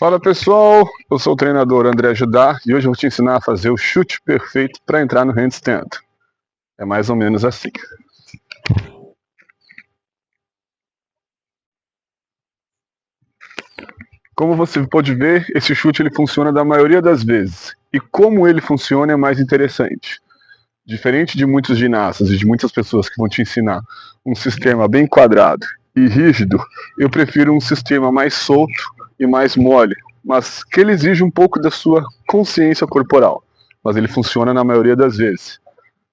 Fala pessoal, eu sou o treinador André Judá e hoje eu vou te ensinar a fazer o chute perfeito para entrar no handstand. É mais ou menos assim. Como você pode ver, esse chute ele funciona da maioria das vezes. E como ele funciona é mais interessante. Diferente de muitos ginastas e de muitas pessoas que vão te ensinar um sistema bem quadrado e rígido, eu prefiro um sistema mais solto e mais mole, mas que ele exige um pouco da sua consciência corporal. Mas ele funciona na maioria das vezes.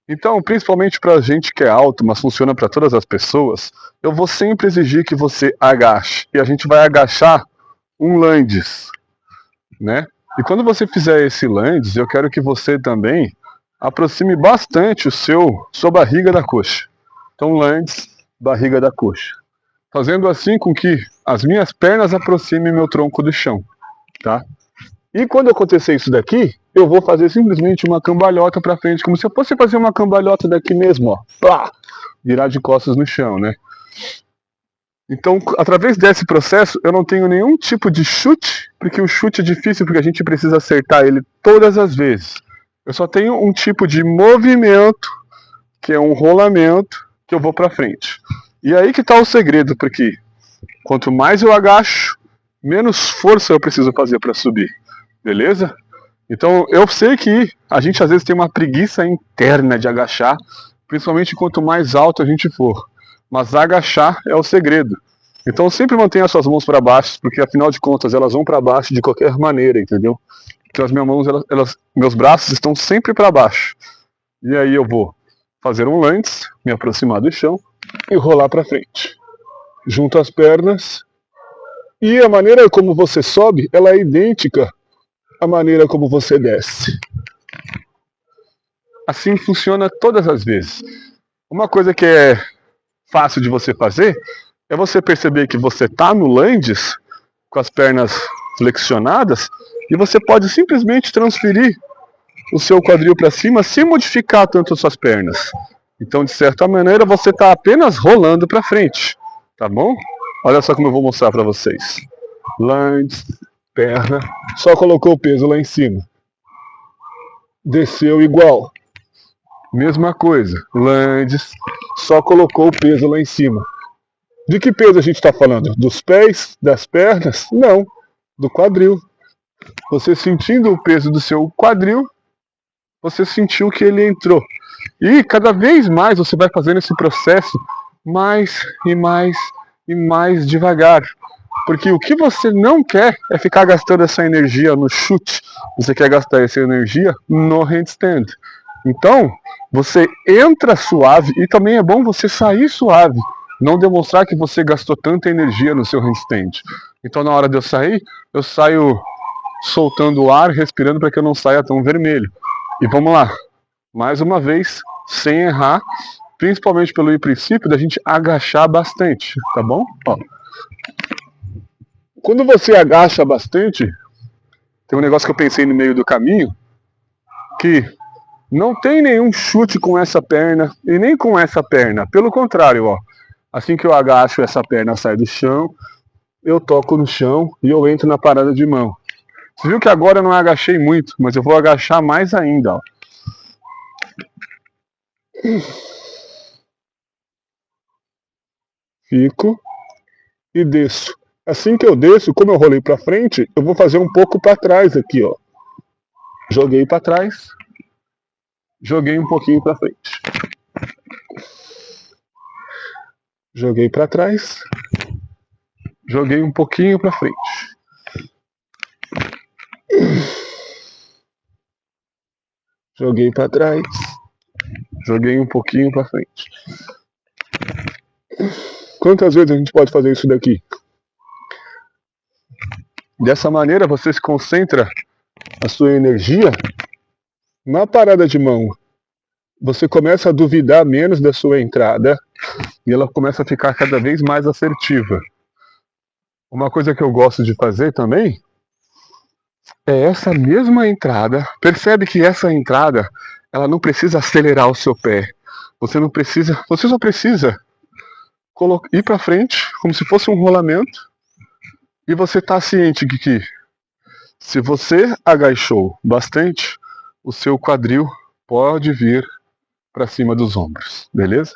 Então, principalmente para gente que é alto, mas funciona para todas as pessoas, eu vou sempre exigir que você agache. E a gente vai agachar um lunges, né? E quando você fizer esse lunges, eu quero que você também aproxime bastante sua barriga da coxa. Então, lunges, barriga da coxa. Fazendo assim com que as minhas pernas aproximem meu tronco do chão, tá? E quando acontecer isso daqui, eu vou fazer simplesmente uma cambalhota para frente, como se eu fosse fazer uma cambalhota daqui mesmo, ó. Pá! Virar de costas no chão, né? Então, através desse processo, eu não tenho nenhum tipo de chute, porque o chute é difícil, porque a gente precisa acertar ele todas as vezes. Eu só tenho um tipo de movimento, que é um rolamento, que eu vou para frente. E aí que está o segredo, porque quanto mais eu agacho, menos força eu preciso fazer para subir. Beleza? Então, eu sei que a gente às vezes tem uma preguiça interna de agachar, principalmente quanto mais alto a gente for. Mas agachar é o segredo. Então, sempre mantenha as suas mãos para baixo, porque afinal de contas elas vão para baixo de qualquer maneira, entendeu? Então, as minhas mãos, meus braços estão sempre para baixo. E aí eu vou fazer um lunge, me aproximar do chão e rolar para frente. Junto as pernas. E a maneira como você sobe, ela é idêntica à maneira como você desce. Assim funciona todas as vezes. Uma coisa que é fácil de você fazer é você perceber que você está no lunges com as pernas flexionadas e você pode simplesmente transferir o seu quadril para cima sem modificar tanto as suas pernas. Então, de certa maneira, você está apenas rolando para frente, tá bom? Olha só como eu vou mostrar para vocês. Lunges, perna, só colocou o peso lá em cima. Desceu igual. Mesma coisa, lunges, só colocou o peso lá em cima. De que peso a gente está falando? Dos pés? Das pernas? Não, do quadril. Você sentindo o peso do seu quadril, você sentiu que ele entrou. E cada vez mais você vai fazendo esse processo mais e mais e mais devagar. Porque o que você não quer é ficar gastando essa energia no chute. Você quer gastar essa energia no handstand. Então, você entra suave e também é bom você sair suave. Não demonstrar que você gastou tanta energia no seu handstand. Então, na hora de eu saio soltando o ar, respirando para que eu não saia tão vermelho. E vamos lá. Mais uma vez, sem errar. Principalmente pelo princípio da gente agachar bastante. Tá bom? Ó. Quando você agacha bastante, tem um negócio que eu pensei no meio do caminho, que não tem nenhum chute com essa perna e nem com essa perna. Pelo contrário, ó, assim que eu agacho, essa perna sai do chão, eu toco no chão e eu entro na parada de mão. Você viu que agora eu não agachei muito, mas eu vou agachar mais ainda. Ó. Fico e desço. Assim que eu desço, como eu rolei para frente, eu vou fazer um pouco para trás aqui, ó. Joguei para trás, joguei um pouquinho para frente. Joguei para trás, joguei um pouquinho para frente. Joguei para trás, joguei um pouquinho para frente. Quantas vezes a gente pode fazer isso daqui? Dessa maneira você se concentra a sua energia na parada de mão. Você começa a duvidar menos da sua entrada e ela começa a ficar cada vez mais assertiva. Uma coisa que eu gosto de fazer também é essa mesma entrada. Percebe que essa entrada, ela não precisa acelerar o seu pé. Você só precisa ir para frente, como se fosse um rolamento, e você está ciente de que Se você agachou bastante, o seu quadril pode vir para cima dos ombros, beleza?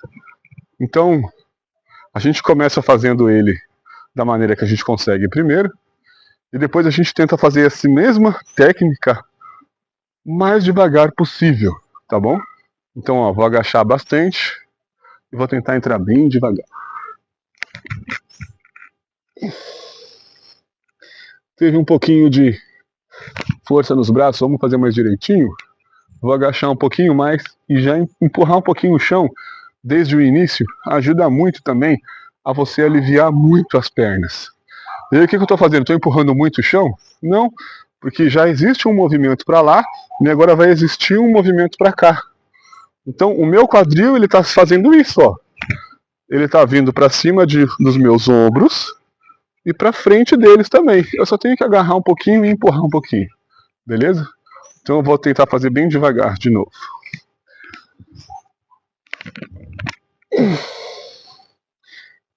Então, a gente começa fazendo ele da maneira que a gente consegue primeiro, e depois a gente tenta fazer essa mesma técnica mais devagar possível, tá bom? Então, ó, vou agachar bastante e vou tentar entrar bem devagar. Teve um pouquinho de força nos braços, vamos fazer mais direitinho? Vou agachar um pouquinho mais e já empurrar um pouquinho o chão desde o início ajuda muito também a você aliviar muito as pernas. E aí o que eu estou fazendo? Estou empurrando muito o chão? Não, porque já existe um movimento para lá e agora vai existir um movimento para cá. Então o meu quadril ele está fazendo isso, ó. Ele está vindo para cima dos meus ombros e para frente deles também. Eu só tenho que agarrar um pouquinho e empurrar um pouquinho, beleza? Então eu vou tentar fazer bem devagar de novo.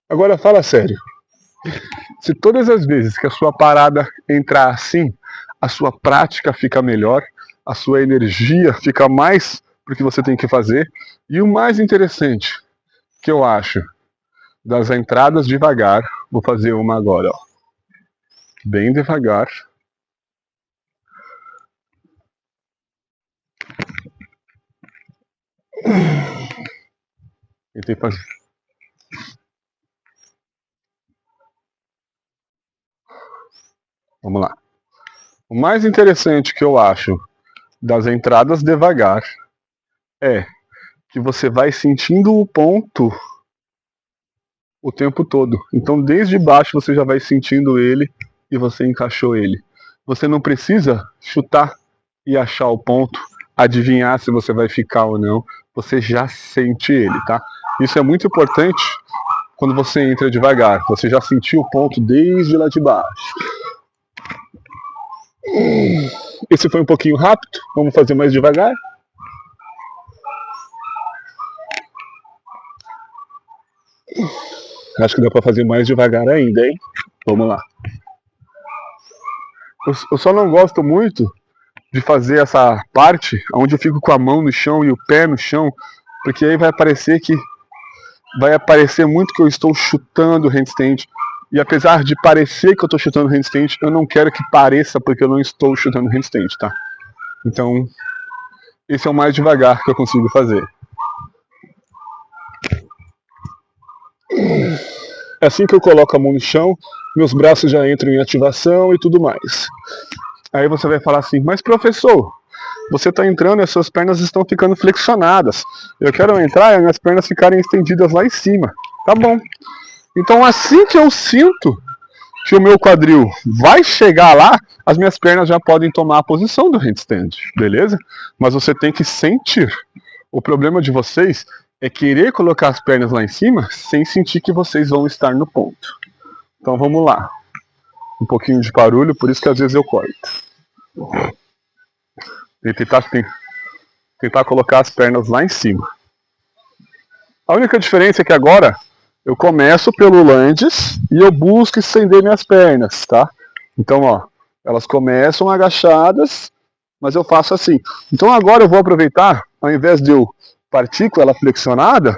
Agora fala sério. Se todas as vezes que a sua parada entrar assim, a sua prática fica melhor, a sua energia fica mais pro que você tem que fazer. E o mais interessante que eu acho das entradas devagar, vou fazer uma agora, ó. Bem devagar. Tentei fazer. Vamos lá. O mais interessante que eu acho das entradas devagar é que você vai sentindo o ponto o tempo todo. Então desde baixo você já vai sentindo ele e você encaixou ele. Você não precisa chutar e achar o ponto, adivinhar se você vai ficar ou não. Você já sente ele, tá? Isso é muito importante quando você entra devagar. Você já sentiu o ponto desde lá de baixo. Esse foi um pouquinho rápido. Vamos fazer mais devagar. Acho que dá para fazer mais devagar ainda, hein? Vamos lá. Eu só não gosto muito de fazer essa parte onde eu fico com a mão no chão e o pé no chão, porque aí vai aparecer muito que eu estou chutando o handstand. E apesar de parecer que eu estou chutando handstand, eu não quero que pareça porque eu não estou chutando handstand, tá? Então, esse é o mais devagar que eu consigo fazer. É assim que eu coloco a mão no chão, meus braços já entram em ativação e tudo mais. Aí você vai falar assim, mas professor, você está entrando e as suas pernas estão ficando flexionadas. Eu quero entrar e as minhas pernas ficarem estendidas lá em cima. Tá bom. Então assim que eu sinto que o meu quadril vai chegar lá, as minhas pernas já podem tomar a posição do handstand, beleza? Mas você tem que sentir. O problema de vocês é querer colocar as pernas lá em cima sem sentir que vocês vão estar no ponto. Então vamos lá. Um pouquinho de barulho, por isso que às vezes eu corto. E tentar colocar as pernas lá em cima. A única diferença é que agora eu começo pelo lunges e eu busco estender minhas pernas, tá? Então, ó, elas começam agachadas, mas eu faço assim. Então agora eu vou aproveitar, ao invés de eu partir com ela flexionada,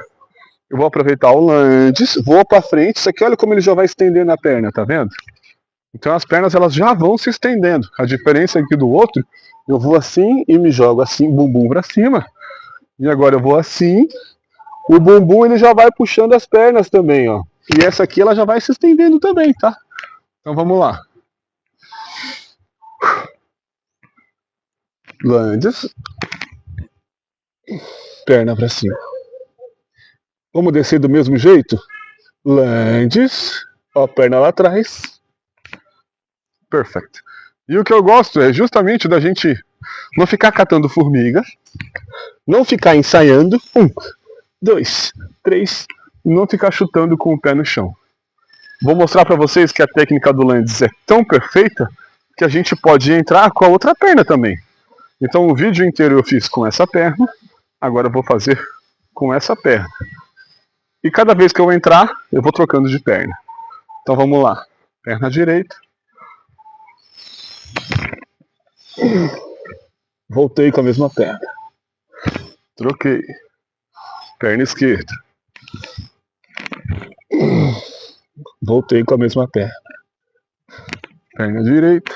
eu vou aproveitar o lunges, vou para frente, isso aqui olha como ele já vai estendendo a perna, tá vendo? Então as pernas elas já vão se estendendo. A diferença aqui do outro, eu vou assim e me jogo assim, bumbum para cima. E agora eu vou assim, o bumbum ele já vai puxando as pernas também, ó. E essa aqui ela já vai se estendendo também, tá? Então vamos lá. Lunges. Perna para cima. Vamos descer do mesmo jeito? Lunges. Ó, perna lá atrás. Perfect. E o que eu gosto é justamente da gente não ficar catando formiga, não ficar ensaiando, 1, 2, 3, e não ficar chutando com o pé no chão. Vou mostrar para vocês que a técnica do lunges é tão perfeita que a gente pode entrar com a outra perna também. Então o vídeo inteiro eu fiz com essa perna, agora eu vou fazer com essa perna. E cada vez que eu entrar, eu vou trocando de perna. Então vamos lá. Perna direita. Voltei com a mesma perna. Troquei. Perna esquerda. Voltei com a mesma perna. Perna direita.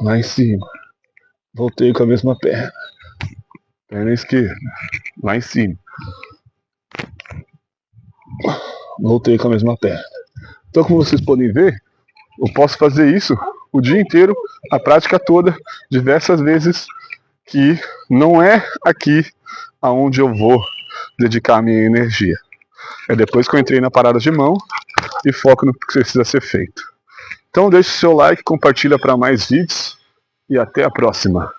Lá em cima. Voltei com a mesma perna. Perna esquerda. Lá em cima. Voltei com a mesma perna. Então, como vocês podem ver, eu posso fazer isso o dia inteiro, a prática toda, diversas vezes, que não é aqui aonde eu vou dedicar a minha energia. É depois que eu entrei na parada de mão e foco no que precisa ser feito. Então deixe seu like, compartilha para mais vídeos e até a próxima.